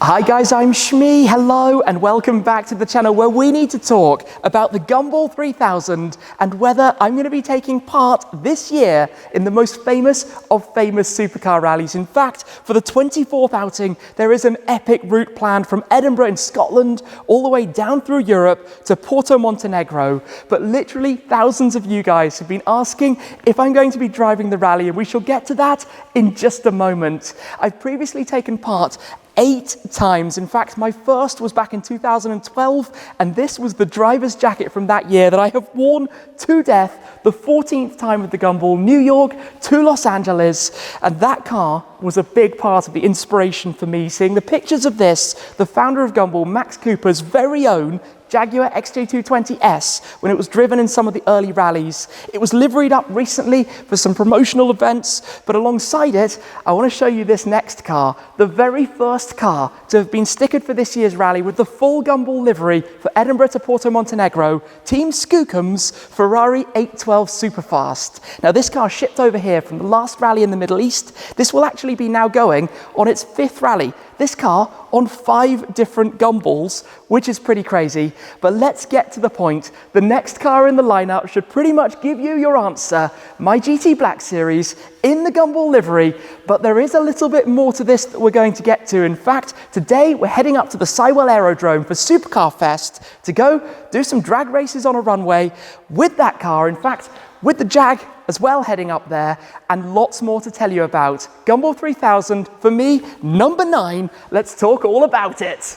Hi guys, I'm Shmee, hello and welcome back to the channel where we need to talk about the Gumball 3000 and whether I'm going to be taking part this year in the most famous of famous supercar rallies. In fact, for the 24th outing, there is an epic route planned from Edinburgh in Scotland all the way down through Europe to Porto Montenegro. But literally thousands of you guys have been asking if I'm going to be driving the rally, and we shall get to that in just a moment. I've previously taken part 8 times. In fact, my first was back in 2012, and this was the driver's jacket from that year that I have worn to death the 14th time with the Gumball, New York to Los Angeles. And that car was a big part of the inspiration for me. Seeing the pictures of this, the founder of Gumball, Max Cooper's very own Jaguar XJ220S, when it was driven in some of the early rallies. It was liveried up recently for some promotional events, but alongside it, I want to show you this next car, the very first car to have been stickered for this year's rally with the full Gumball livery for Edinburgh to Porto Montenegro, Team Skookum's Ferrari 812 Superfast. Now this car shipped over here from the last rally in the Middle East. This will actually be now going on its 5th rally. This car on 5 different Gumballs, which is pretty crazy. But let's get to the point. The next car in the lineup should pretty much give you your answer. My GT Black Series in the Gumball livery, but there is a little bit more to this that we're going to get to. In fact, today we're heading up to the Sywell Aerodrome for Supercar Fest to go do some drag races on a runway with that car. In fact, with the Jag as well heading up there, and lots more to tell you about. Gumball 3000, for me, number 9. Let's talk all about it.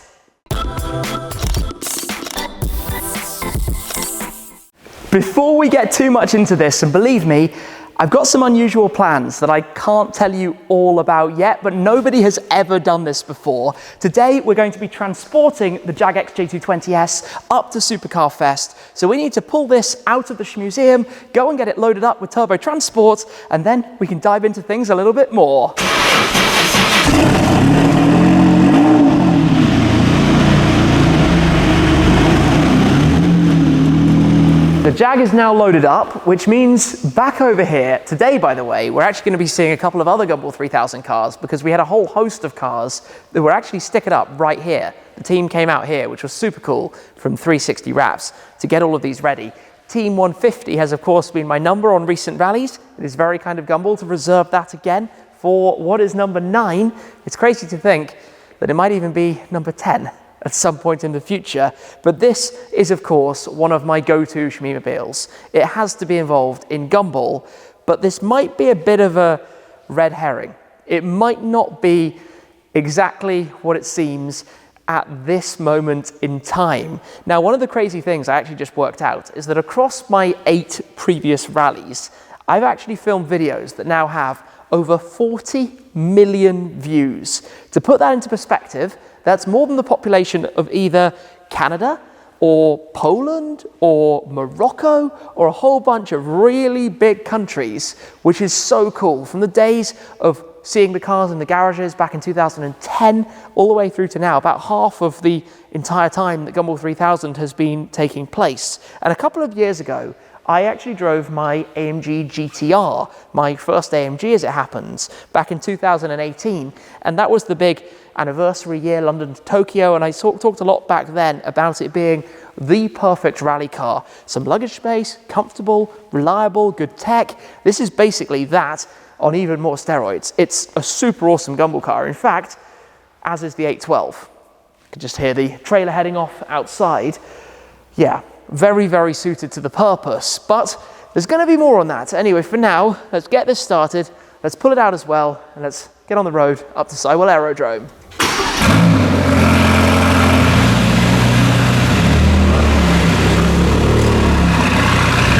Before we get too much into this, and believe me, I've got some unusual plans that I can't tell you all about yet, but nobody has ever done this before. Today, we're going to be transporting the Jag XJ220S up to Supercar Fest. So we need to pull this out of the museum, go and get it loaded up with turbo transport, and then we can dive into things a little bit more. The Jag is now loaded up, which means back over here, today by the way, we're actually going to be seeing a couple of other Gumball 3000 cars, because we had a whole host of cars that were actually stickered up right here. The team came out here, which was super cool, from 360 wraps to get all of these ready. Team 150 has of course been my number on recent rallies. It is very kind of Gumball to reserve that again for what is number 9. It's crazy to think that it might even be number 10. At some point in the future, but this is of course one of my go-to Shmeemobiles. It has to be involved in Gumball, but this might be a bit of a red herring. It might not be exactly what it seems at this moment in time. Now, one of the crazy things I actually just worked out is that across my 8 previous rallies, I've actually filmed videos that now have over 40 million views. To put that into perspective, that's more than the population of either Canada or Poland or Morocco or a whole bunch of really big countries, which is so cool. From the days of seeing the cars in the garages back in 2010 all the way through to now, about half of the entire time that Gumball 3000 has been taking place. And a couple of years ago, I actually drove my AMG GTR, my first AMG as it happens, back in 2018. And that was the big anniversary year, London to Tokyo. And I talked a lot back then about it being the perfect rally car. Some luggage space, comfortable, reliable, good tech. This is basically that on even more steroids. It's a super awesome Gumball car. In fact, as is the 812. You can just hear the trailer heading off outside. Yeah. Very, very suited to the purpose, but there's going to be more on that. Anyway, for now, let's get this started. Let's pull it out as well, and let's get on the road up to Sywell Aerodrome.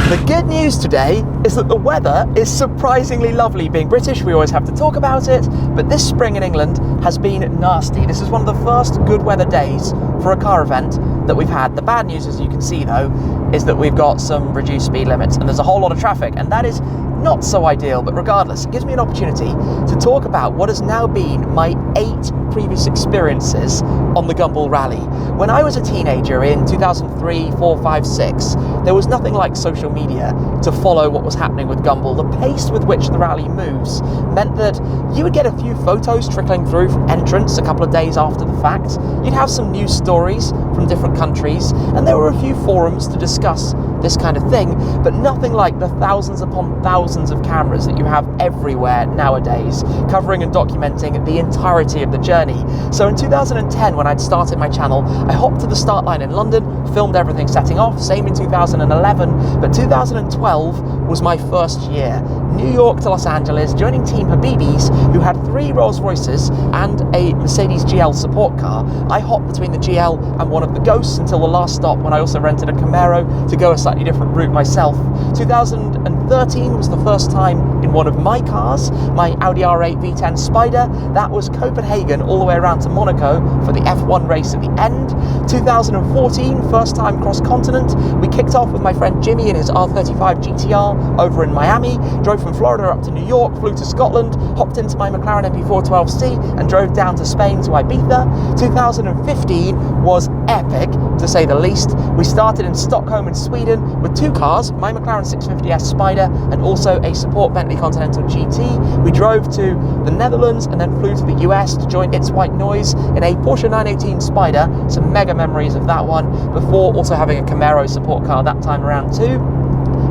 The good news today is that the weather is surprisingly lovely. Being British, we always have to talk about it, but this spring in England has been nasty. This is one of the first good weather days for a car event that we've had. The bad news, as you can see though, is that we've got some reduced speed limits and there's a whole lot of traffic, and that is not so ideal, but regardless, it gives me an opportunity to talk about what has now been my 8 previous experiences on the Gumball Rally. When I was a teenager in 2003, 4, 5, 6, there was nothing like social media to follow what was happening with Gumball. The pace with which the rally moves meant that you would get a few photos trickling through from entrance a couple of days after the fact. You'd have some news stories from different countries, and there were a few forums to discuss this kind of thing, but nothing like the thousands upon thousands of cameras that you have everywhere nowadays, covering and documenting the entirety of the journey. So in 2010, when I'd started my channel, I hopped to the start line in London, filmed everything setting off, same in 2011, but 2012 was my first year. New York to Los Angeles, joining Team Habibis, who had 3 Rolls Royces and a Mercedes GL support car. I hopped between the GL and one of the Ghosts until the last stop, when I also rented a Camaro to go a slightly different route myself. 2013 was the first time in one of my cars, my Audi R8 V10 Spider. That was Copenhagen all the way around to Monaco for the F1 race at the end. 2014, first time cross-continent. We kicked off with my friend Jimmy in his R35 GTR over in Miami, drove from Florida up to New York, flew to Scotland, hopped into my McLaren MP412C and drove down to Spain to Ibiza. 2015 was epic, to say the least. We started in Stockholm in Sweden with 2 cars, my McLaren 650S Spider and also a support Bentley Continental GT. We drove to the Netherlands and then flew to the US to join It's White Noise in a Porsche 918 Spider. Some mega memories of that one, before also having a Camaro support car that time around too.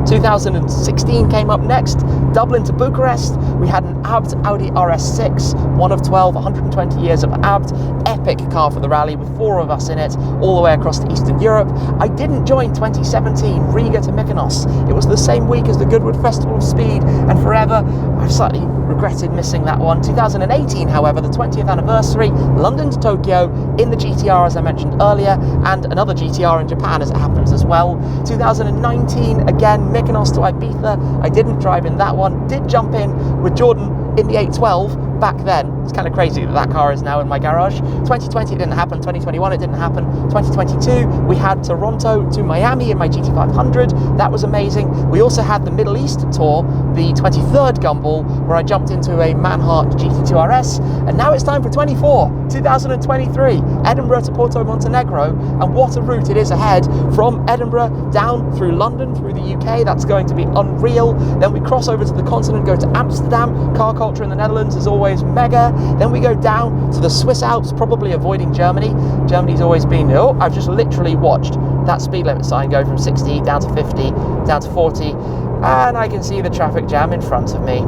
2016 came up next, Dublin to Bucharest. We had an ABT Audi RS6, one of 12, 120 years of ABT, epic car for the rally with 4 of us in it, all the way across to Eastern Europe. I didn't join 2017 Riga to Mykonos. It was the same week as the Goodwood Festival of Speed, and forever I've slightly regretted missing that one. 2018, however, the 20th anniversary, London to Tokyo in the GTR, as I mentioned earlier, and another GTR in Japan as it happens as well. 2019, again, Mykonos to Ibiza. I didn't drive in that one, did jump in with Jordan in the 812 back then. It's kind of crazy that that car is now in my garage. 2020 it didn't happen, 2021 it didn't happen, 2022 we had Toronto to Miami in my GT500. That was amazing. We also had the Middle East tour, the 23rd Gumball, where I jumped into a Manhart GT2 RS, and now it's time for 2023, Edinburgh to Porto Montenegro, and what a route it is ahead from Edinburgh down through London, through the UK. That's going to be unreal. Then we cross over to the continent, go to Amsterdam. Car culture in the Netherlands is always mega. Then we go down to the Swiss Alps, probably avoiding Germany. Germany's always been, oh, I've just literally watched that speed limit sign go from 60 down to 50, down to 40, and I can see the traffic jam in front of me.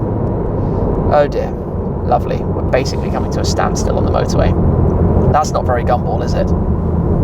Oh dear, lovely. We're basically coming to a standstill on the motorway. That's not very Gumball, is it?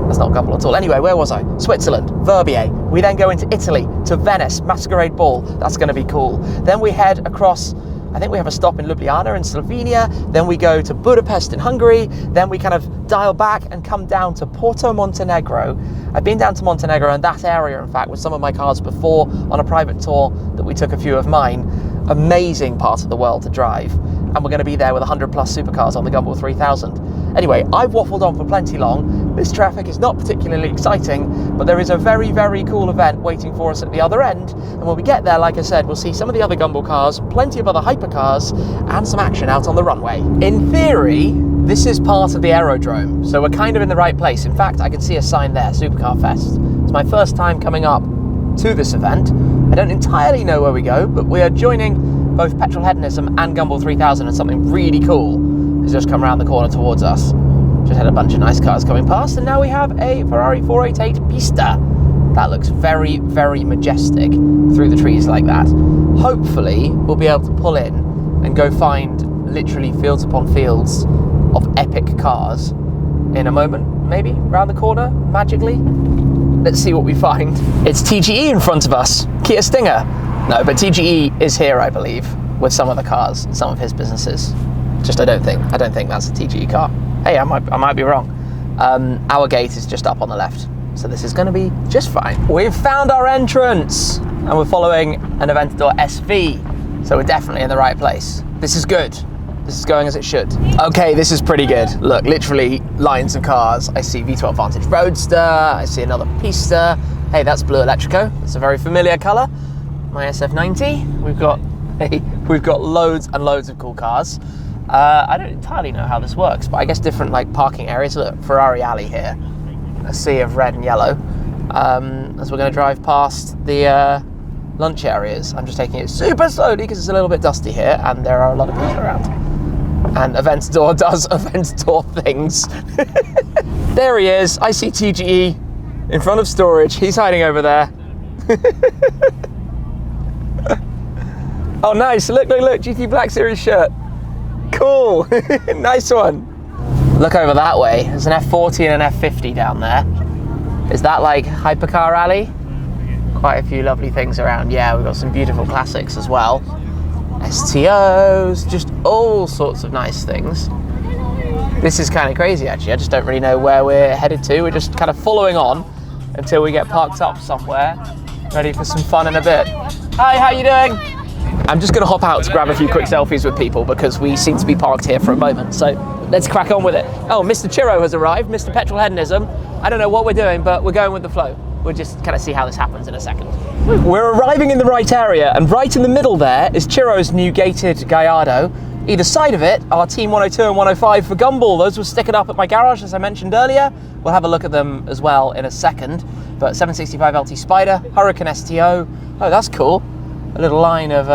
That's not Gumball at all. Anyway, where was I? Switzerland, Verbier. We then go into Italy, to Venice, Masquerade Ball. That's going to be cool. Then we head across, I think we have a stop in Ljubljana in Slovenia. Then we go to Budapest in Hungary. Then we kind of dial back and come down to Porto Montenegro. I've been down to Montenegro and that area, in fact, with some of my cars before on a private tour that we took a few of mine. Amazing part of the world to drive. And we're going to be there with 100 plus supercars on the Gumball 3000. Anyway, I've waffled on for plenty long. This traffic is not particularly exciting, but there is a very, very cool event waiting for us at the other end. And when we get there, like I said, we'll see some of the other Gumball cars, plenty of other hypercars, and some action out on the runway. In theory, this is part of the aerodrome, so we're kind of in the right place. In fact, I can see a sign there, Supercar Fest. It's my first time coming up to this event. I don't entirely know where we go, but we are joining both Petrol Hedonism and Gumball 3000, and something really cool has just come around the corner towards us. Just had a bunch of nice cars coming past, and now we have a Ferrari 488 Pista. That looks very, very majestic through the trees like that. Hopefully, we'll be able to pull in and go find literally fields upon fields of epic cars in a moment, maybe, around the corner, magically. Let's see what we find. It's TGE in front of us, Kia Stinger. No, but TGE is here, I believe, with some of the cars, some of his businesses. Just I don't think that's a TGE car. Hey, I might be wrong. Our gate is just up on the left, so this is going to be just fine. We've found our entrance, and we're following an Aventador SV, so we're definitely in the right place. This is good. This is going as it should. Okay, this is pretty good. Look, literally lines of cars. I see V12 Vantage Roadster. I see another Pista. Hey, that's Blue Electrico. It's a very familiar colour. My SF90. We've got basically we've got loads and loads of cool cars. I don't entirely know how this works, but I guess different like parking areas. Look, Ferrari alley here, a sea of red and yellow. As we're going to drive past the lunch areas, I'm just taking it super slowly because it's a little bit dusty here and there are a lot of people around. And events door does events door things. There he is. I see TGE in front of storage. He's hiding over there. Oh, nice. Look, GT Black Series shirt. Cool. Nice one. Look over that way. There's an F40 and an F50 down there. Is that like Hypercar Alley? Quite a few lovely things around. Yeah, we've got some beautiful classics as well. STOs, just all sorts of nice things. This is kind of crazy actually. I just don't really know where we're headed to. We're just kind of following on until we get parked up somewhere, ready for some fun in a bit. Hi, how you doing? I'm just going to hop out to grab a few quick selfies with people because we seem to be parked here for a moment. So let's crack on with it. Oh, Mr. Chiro has arrived, Mr. Petrol Hedonism. I don't know what we're doing, but we're going with the flow. We'll just kind of see how this happens in a second. We're arriving in the right area, and right in the middle there is Chiro's new gated Gallardo. Either side of it are Team 102 and 105 for Gumball. Those were sticking up at my garage, as I mentioned earlier. We'll have a look at them as well in a second. But 765 LT Spider, Hurricane STO. Oh, that's cool. A little line of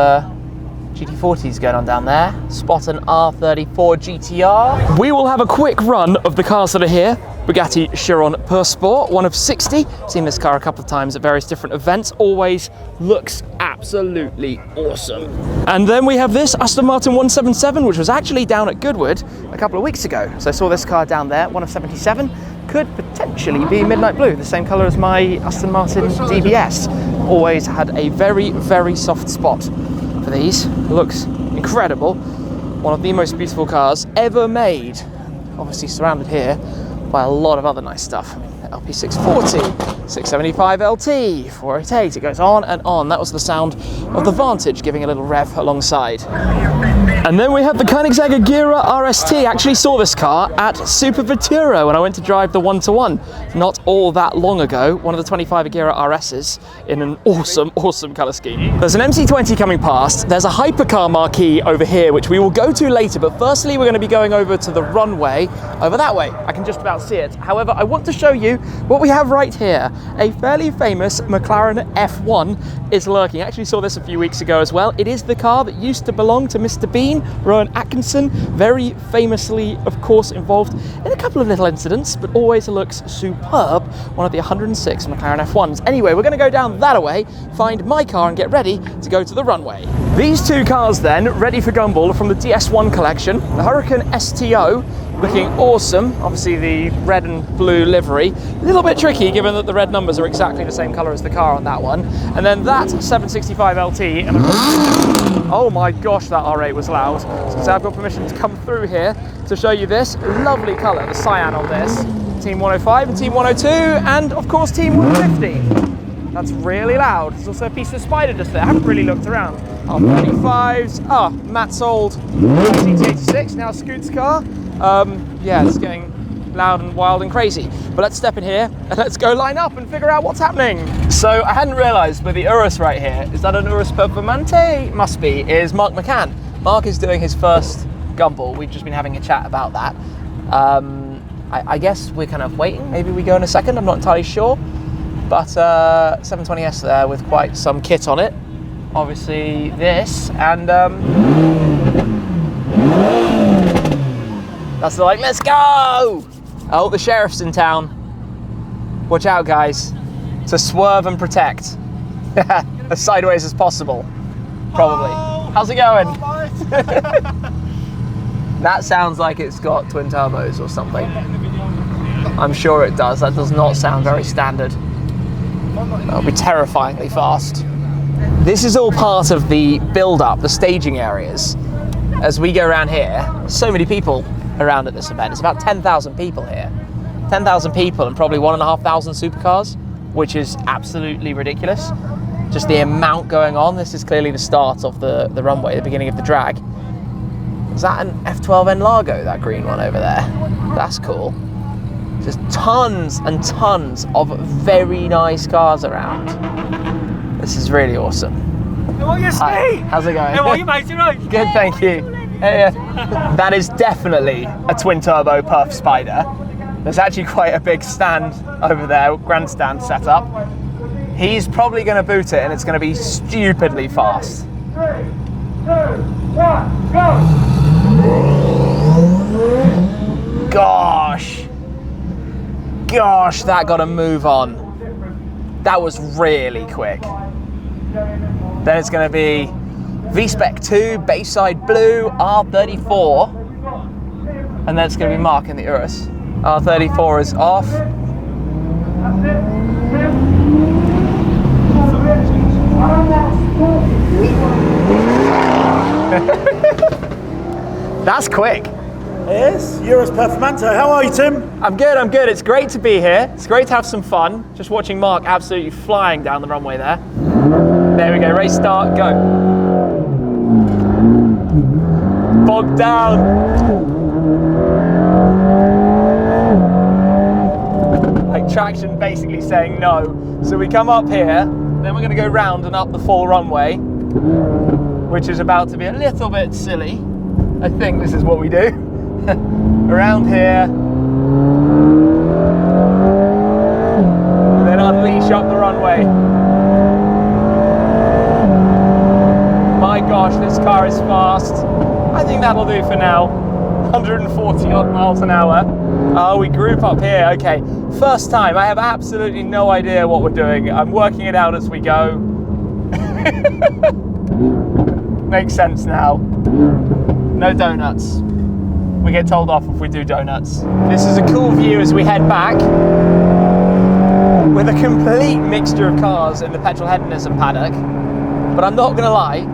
GT40s going on down there. Spot an R34 GTR. We will have a quick run of the cars that are here. Bugatti Chiron Per Sport, one of 60. Seen this car a couple of times at various different events. Always looks absolutely awesome. And then we have this Aston Martin 177, which was actually down at Goodwood a couple of weeks ago. So I saw this car down there, one of 77. Could potentially be midnight blue, the same color as my Aston Martin DBS. Always had a very, very soft spot for these. Looks incredible. One of the most beautiful cars ever made. Obviously surrounded here by a lot of other nice stuff. LP640, 675 LT, 488, it goes on and on. That was the sound of the Vantage giving a little rev alongside. And then we have the Koenigsegg Agera RST. I actually saw this car at Super Vettura when I went to drive the 1-to-1 not all that long ago. One of the 25 Agera RSs in an awesome, awesome colour scheme. There's an MC20 coming past. There's a Hypercar marquee over here, which we will go to later. But firstly, we're going to be going over to the runway over that way. I can just about see it. However, I want to show you what we have right here. A fairly famous McLaren F1 is lurking. I actually saw this a few weeks ago as well. It is the car that used to belong to Mr. Bean, Rowan Atkinson, very famously, of course, involved in a couple of little incidents, but always looks superb. One of the 106 McLaren F1s. Anyway, we're going to go down that way, find my car and get ready to go to the runway. These two cars then, ready for Gumball, from the DS1 collection. The Hurricane STO, looking awesome. Obviously the red and blue livery. A little bit tricky given that the red numbers are exactly the same colour as the car on that one. And then that 765 LT. And oh my gosh, that R8 was loud. So I've got permission to come through here to show you this lovely colour, the cyan on this. Team 105 and Team 102 and of course Team 150. That's really loud. There's also a piece of Spider just there. I haven't really looked around. R35s. Oh, Matt's old GT86, now Scoot's car. Yeah, it's getting loud and wild and crazy. But let's step in here and let's go line up and figure out what's happening. So I hadn't realised, but the Urus right here, is that an Urus Performante? Must be, is Mark McCann. Mark is doing his first Gumball. We've just been having a chat about that. I guess we're kind of waiting. Maybe we go in a second, I'm not entirely sure. But 720S there with quite some kit on it. Obviously this, and that's the like, let's go! Oh, the sheriff's in town. Watch out, guys. To swerve and protect. As sideways as possible. Probably. Hello. How's it going? That sounds like it's got twin turbos or something. I'm sure it does. That does not sound very standard. That'll be terrifyingly fast. This is all part of the build-up, the staging areas. As we go around here, so many people around at this event. It's about 10,000 people here. 10,000 people and probably 1,500 supercars, which is absolutely ridiculous. Just the amount going on. This is clearly the start of the runway, the beginning of the drag. Is that an F12N Largo, that green one over there? That's cool. Just tons and tons of very nice cars around. This is really awesome. How are you, Steve? Hi, how's it going? How are you, mate? You right? Good, thank you. That is definitely a twin turbo Perf Spider. There's actually quite a big stand over there, grandstand set up. He's probably going to boot it and it's going to be stupidly fast. 3, 2, 1, go! Gosh, that got a move on. That was really quick. Then it's going to be V-Spec 2, Bayside Blue, R34. And then it's going to be Mark in the Urus. R34 is off. That's quick. It is. Eurus Performante. How are you, Tim? I'm good, I'm good. It's great to be here. It's great to have some fun. Just watching Mark absolutely flying down the runway there. There we go, race start, go. Bogged down. Like traction basically saying no. So we come up here, then we're gonna go round and up the full runway, which is about to be a little bit silly. I think this is what we do. Around here. And then unleash up the runway. My gosh, this car is fast. I think that'll do for now. 140 odd miles an hour. Oh, we group up here. Okay, first time. I have absolutely no idea what we're doing. I'm working it out as we go. Makes sense now. No donuts. We get told off if we do donuts. This is a cool view as we head back with a complete mixture of cars in the petrol hedonism paddock. But I'm not gonna lie,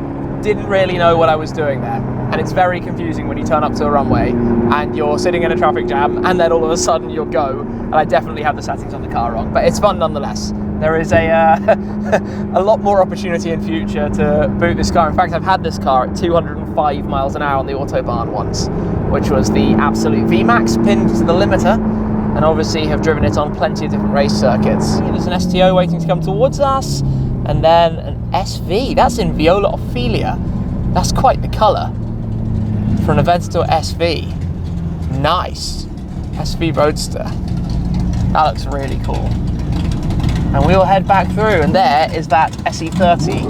didn't really know what I was doing there. And it's very confusing when you turn up to a runway and you're sitting in a traffic jam and then all of a sudden you'll go. And I definitely have the settings on the car wrong, but it's fun nonetheless. There is a lot more opportunity in future to boot this car. In fact, I've had this car at 205 miles an hour on the Autobahn once, which was the absolute VMAX pinned to the limiter, and obviously have driven it on plenty of different race circuits. There's an STO waiting to come towards us, and then an SV. That's in Viola Ophelia. That's quite the colour for an Aventador SV. Nice. SV Roadster. That looks really cool. And we'll head back through, and there is that SE30,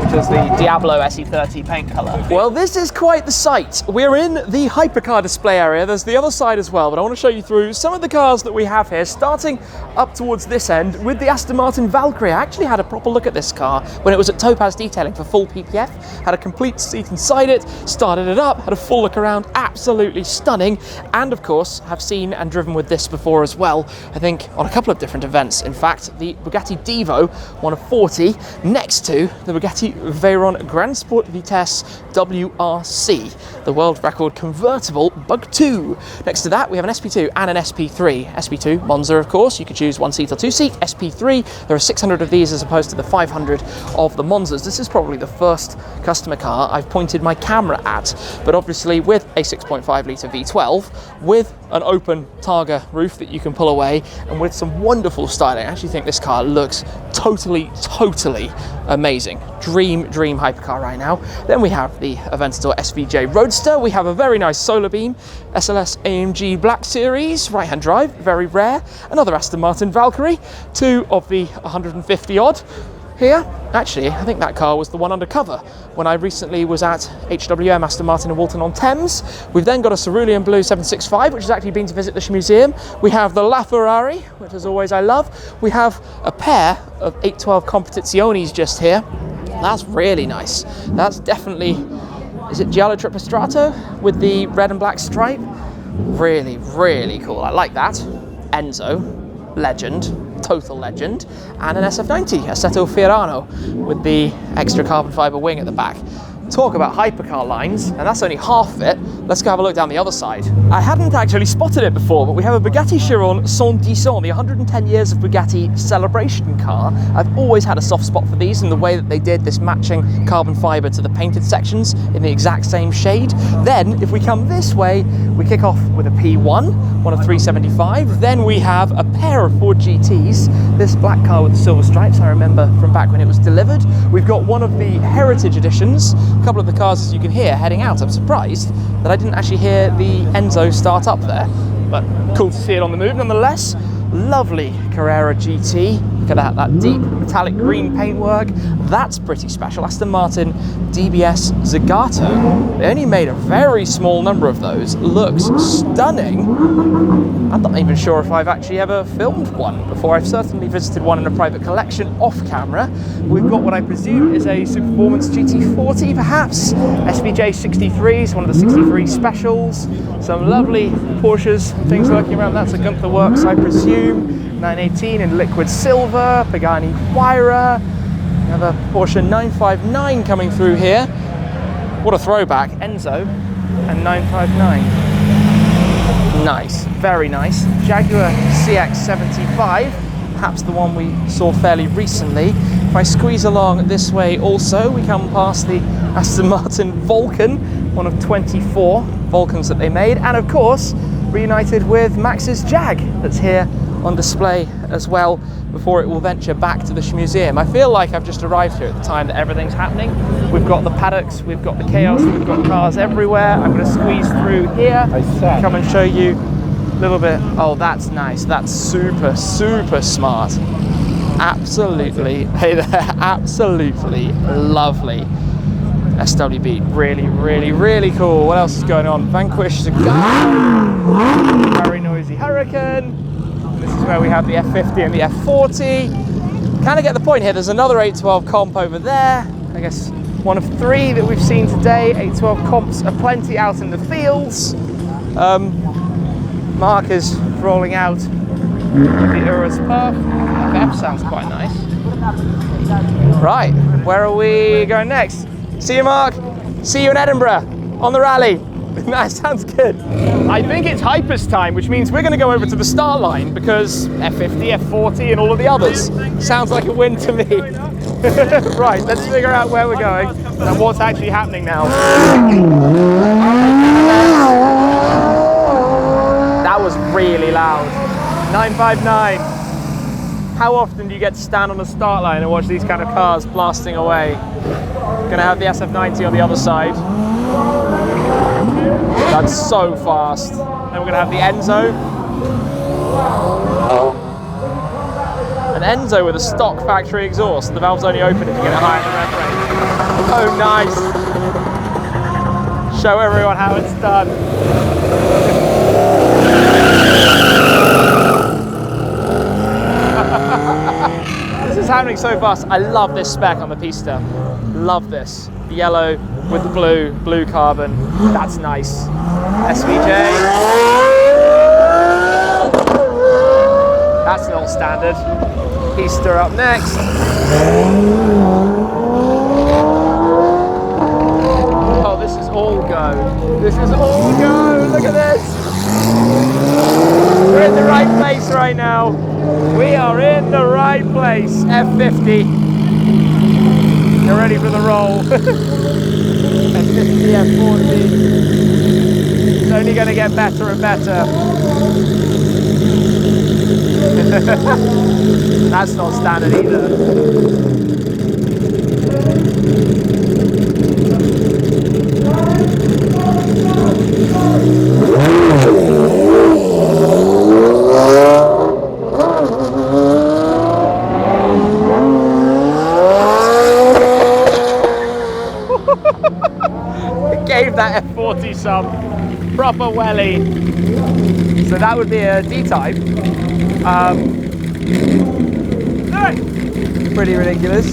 which is the Diablo SE30 paint colour. Well, this is quite the sight. We're in the Hypercar Display area. There's the other side as well, but I want to show you through some of the cars that we have here, starting up towards this end with the Aston Martin Valkyrie. I actually had a proper look at this car when it was at Topaz Detailing for full PPF, had a complete seat inside it, started it up, had a full look around, absolutely stunning, and of course, have seen and driven with this before as well, I think on a couple of different events. In fact, the Bugatti Divo 140 next to the Bugatti Veyron Grand Sport Vitesse WRC, the world record convertible Bug 2. Next to that we have an SP2 and an SP3. SP2 Monza, of course, you could choose 1 seat or 2 seat. SP3, there are 600 of these as opposed to the 500 of the Monzas. This is probably the first customer car I've pointed my camera at, but obviously with a 6.5 litre V12 with an open Targa roof that you can pull away, and with some wonderful styling. I actually think this car looks totally amazing. Dream hypercar right now. Then we have the Aventador SVJ Roadster. We have a very nice solar beam SLS AMG Black Series, right-hand drive, very rare. Another Aston Martin Valkyrie, 2 of the 150 odd here. Actually, I think that car was the one undercover when I recently was at HWM Aston Martin in Walton-on-Thames. We've then got a cerulean blue 765, which has actually been to visit the museum. We have the LaFerrari, which as always I love. We have a pair of 812 Competizionis just here. That's really nice. That's definitely, is it Giallo Triplistrato with the red and black stripe? Really cool. I like that. Enzo, legend. Total legend, and an SF90 Assetto Fiorano with the extra carbon fibre wing at the back. Talk about hypercar lines, and that's only half of it. Let's go have a look down the other side. I hadn't actually spotted it before, but we have a Bugatti Chiron 110 ans, the 110 years of Bugatti celebration car. I've always had a soft spot for these in the way that they did this matching carbon fibre to the painted sections in the exact same shade. Then, if we come this way, we kick off with a P1, one of 375. Then we have a pair of Ford GTs, this black car with the silver stripes, I remember from back when it was delivered. We've got one of the Heritage editions, a couple of the cars, as you can hear, heading out. I'm surprised that I didn't actually hear the Enzo start up there, but cool to see it on the move nonetheless. Lovely Carrera GT. Look at that deep metallic green paintwork. That's pretty special. Aston Martin DBS Zagato. They only made a very small number of those. Looks stunning. I'm not even sure if I've actually ever filmed one before. I've certainly visited one in a private collection off camera. We've got what I presume is a Superperformance GT40 perhaps. SVJ 63s, one of the 63 specials. Some lovely Porsches, things lurking around. That's a Gunther Works, I presume. 918 in liquid silver, Pagani Huayra, another Porsche 959 coming through here. What a throwback, Enzo and 959. Nice, very nice. Jaguar CX-75, perhaps the one we saw fairly recently. If I squeeze along this way also, we come past the Aston Martin Vulcan, one of 24 Vulcans that they made, and of course, reunited with Max's Jag that's here on display as well before it will venture back to the museum. I feel like I've just arrived here at the time that everything's happening. We've got the paddocks, we've got the chaos, we've got cars everywhere. I'm going to squeeze through here, come and show you a little bit. Oh, that's nice. That's super, super smart. Absolutely, hey there, absolutely lovely. SWB, really, really, really cool. What else is going on? Vanquish Cigar, very noisy Hurricane. This is where we have the F50 and the F40. Kind of get the point here. There's another 812 comp over there. I guess one of 3 that we've seen today. 812 comps are plenty out in the fields. Mark is rolling out the Urus Perf. FF sounds quite nice. Right, where are we going next? See you, Mark. See you in Edinburgh on the rally. That sounds good. I think it's Hyper's time, which means we're going to go over to the start line because F50, F40 and all of the others. Sounds like a win to me. Right, let's figure out where we're going and what's actually happening now. That was really loud. 959. How often do you get to stand on the start line and watch these kind of cars blasting away? Gonna have the SF90 on the other side. That's so fast. Then we're gonna have the Enzo. An Enzo with a stock factory exhaust. The valve's only open if you get it higher than the rev rate. Oh, nice. Show everyone how it's done. This is happening so fast. I love this spec on the Pista. Love this. Yellow with the blue carbon. That's nice. SVJ. That's not standard. Pista up next. Oh, this is all go. This is all go. Look at this. We're in the right place right now. We are in the right place. F50. You're ready for the roll. F50, F40. It's only going to get better and better. That's not standard either. Gave that F40 some proper welly. So that would be a D-type. Pretty ridiculous.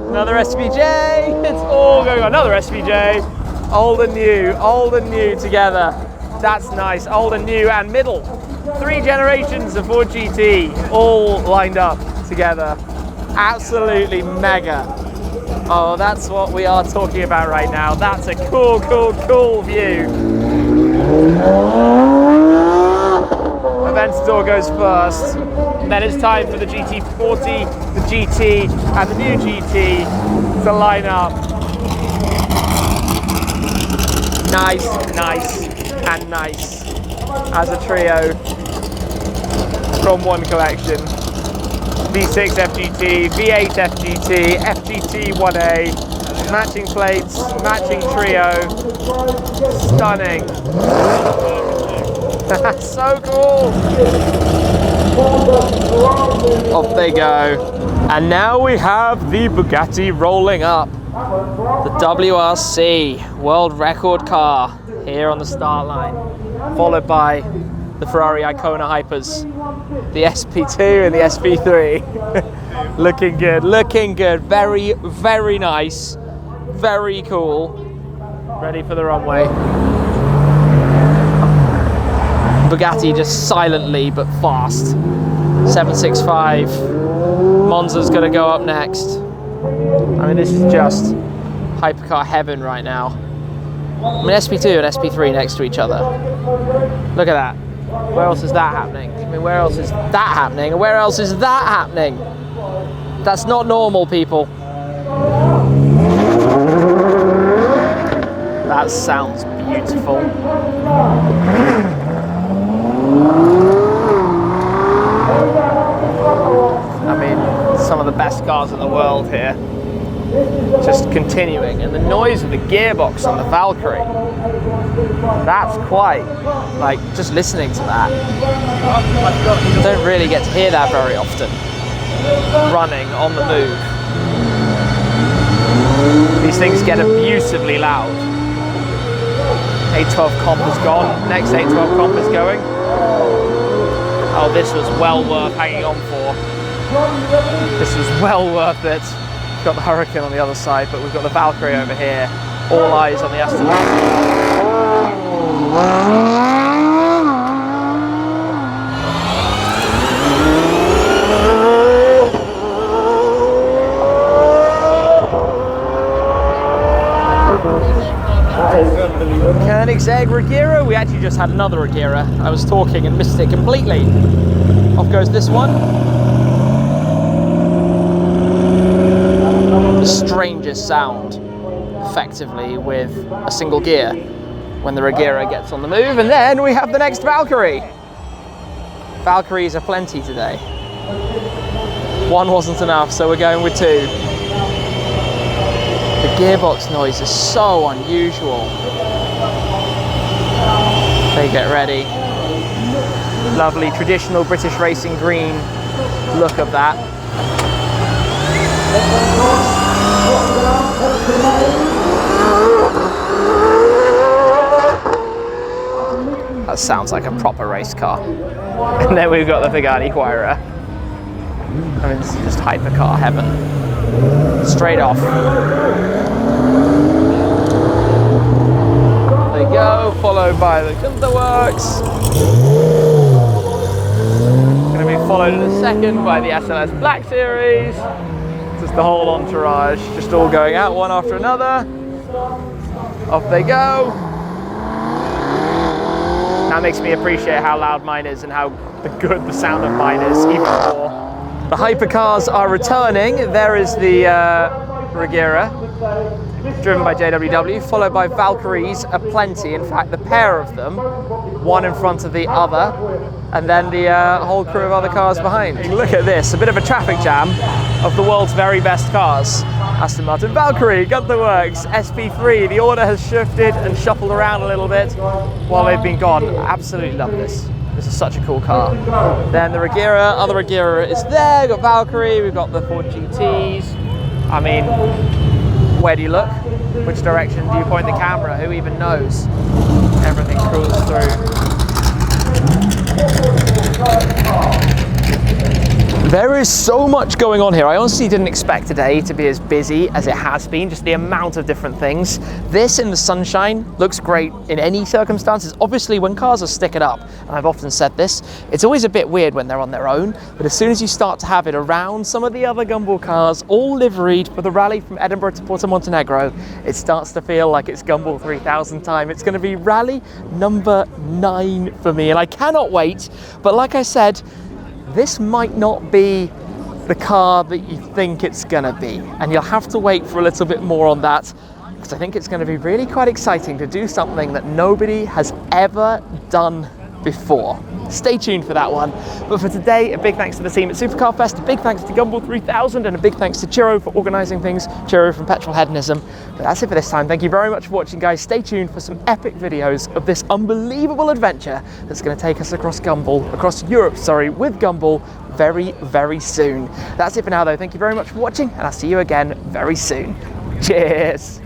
Another SVJ. It's all going on. Another SVJ. Old and new together. That's nice. Old and new and middle. 3 generations of Ford GT all lined up together. Absolutely mega. Oh, that's what we are talking about right now. That's a cool, cool, cool view. Aventador goes first. And then it's time for the GT40, the GT, and the new GT to line up. Nice, nice, and nice as a trio from one collection. V6 FGT, V8 FGT, FGT 1A, matching plates, matching trio, stunning. So cool. Off they go. And now we have the Bugatti rolling up. The WRC world record car here on the start line, followed by the Ferrari Icona Hypers, the SP2 and the SP3. Looking good, looking good. Very, very nice. Very cool. Ready for the runway. Bugatti just silently but fast. 765. Monza's gonna go up next. I mean, this is just hypercar heaven right now. I mean, SP2 and SP3 next to each other. Look at that. Where else is that happening? I mean, where else is that happening? And where else is that happening? That's not normal, people. That sounds beautiful. I mean, some of the best cars in the world here. Just continuing, and the noise of the gearbox on the Valkyrie, that's quite, like, just listening to that. You don't really get to hear that very often, running on the move. These things get abusively loud. 812 comp is gone, next 812 comp is going. Oh, this was well worth hanging on for. This was well worth it. We've got the Hurricane on the other side, but we've got the Valkyrie over here. All eyes on the Aston Martin. Koenigsegg Regera. We actually just had another Regera. I was talking and missed it completely. Off goes this one. The strangest sound, effectively, with a single gear when the Regera gets on the move. And then we have the next Valkyrie. Valkyries are plenty today. One wasn't enough, so we're going with two. The gearbox noise is so unusual. They get ready. Lovely traditional British racing green look of that. That sounds like a proper race car. And then we've got the Bugatti Huayra. I mean, this is just hypercar heaven. Straight off. There they go, followed by the Gumball Works. Going to be followed in a second by the SLS Black Series. Just the whole entourage, just all going out one after another. Off they go. That makes me appreciate how loud mine is and how good the sound of mine is even more. The hypercars are returning. There is the Regera, driven by JWW, followed by Valkyries aplenty. In fact, the pair of them, one in front of the other, and then the whole crew of other cars behind. Look at this, a bit of a traffic jam of the world's very best cars. Aston Martin Valkyrie, Gunther Works, SP3. The order has shifted and shuffled around a little bit while they've been gone. Absolutely love this. This is such a cool car. Then the Regera, other Regera is there. We've got Valkyrie, we've got the Ford GTs. I mean, where do you look? Which direction do you point the camera? Who even knows? Everything cruises through. There is so much going on here. I honestly didn't expect today to be as busy as it has been, just the amount of different things. This in the sunshine looks great in any circumstances. Obviously, when cars are stickered up, and I've often said this, it's always a bit weird when they're on their own, but as soon as you start to have it around some of the other Gumball cars, all liveried for the rally from Edinburgh to Porto Montenegro, it starts to feel like it's Gumball 3000 time. It's going to be rally number 9 for me, and I cannot wait. But like I said, this might not be the car that you think it's gonna be, and you'll have to wait for a little bit more on that, because I think it's going to be really quite exciting to do something that nobody has ever done before. Stay tuned for that one. But for today, a big thanks to the team at Supercar Fest, a big thanks to Gumball 3000, and a big thanks to Chiro for organising things, Chiro from Petrol Hedonism. But that's it for this time. Thank you very much for watching, guys. Stay tuned for some epic videos of this unbelievable adventure that's going to take us across Europe, with Gumball very, very soon. That's it for now, though. Thank you very much for watching, and I'll see you again very soon. Cheers.